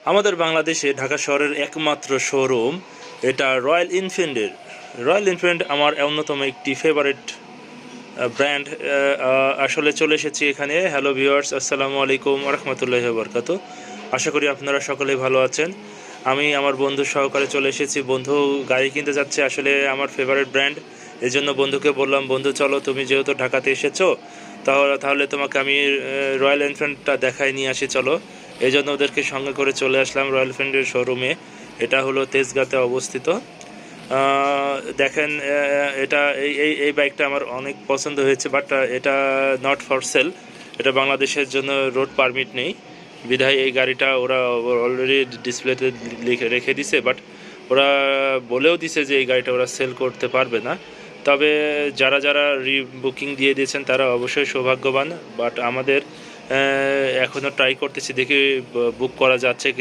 আমাদের বাংলাদেশে ঢাকা শহরের একমাত্র শোরুম এটা রয়্যাল এনফিল্ডের। রয়্যাল এনফিল্ড আমার অন্যতম একটি ফেভারিট ব্র্যান্ড। আসলে চলে এসেছি এখানে। হ্যালো ভিউয়ার্স, আসসালামু আলাইকুম রহমতুল্লাহি বরকাত। আশা করি আপনারা সকলেই ভালো আছেন। আমি আমার বন্ধু সহকারে চলে এসেছি। বন্ধু গাড়ি কিনতে যাচ্ছে, আসলে আমার ফেভারিট ব্র্যান্ড। এই জন্য বন্ধুকে বললাম, বন্ধু চলো, তুমি যেহেতু ঢাকাতে এসেছো তাহলে তোমাকে আমি রয়্যাল এনফিল্ডটা দেখাই নিয়ে আসি, চলো। এই জন্য ওদেরকে সঙ্গে করে চলে আসলাম রয়্যাল এনফিল্ডের শোরুমে। এটা হলো তেজগাঁতে অবস্থিত। দেখেন, এটা এই বাইকটা আমার অনেক পছন্দ হয়েছে, বাট এটা নট ফর সেল। এটা বাংলাদেশের জন্য রোড পারমিট নেই, বিধায় এই গাড়িটা ওরা অলরেডি ডিসপ্লেতে রেখে দিছে। বাট ওরা বলেও দিছে যে এই গাড়িটা ওরা সেল করতে পারবে না। তবে যারা যারা বুকিং দিয়ে দিয়েছেন তারা অবশ্যই সৌভাগ্যবান। বাট আমাদের এখনও ট্রাই করতেছি, দেখি বুক করা যাচ্ছে।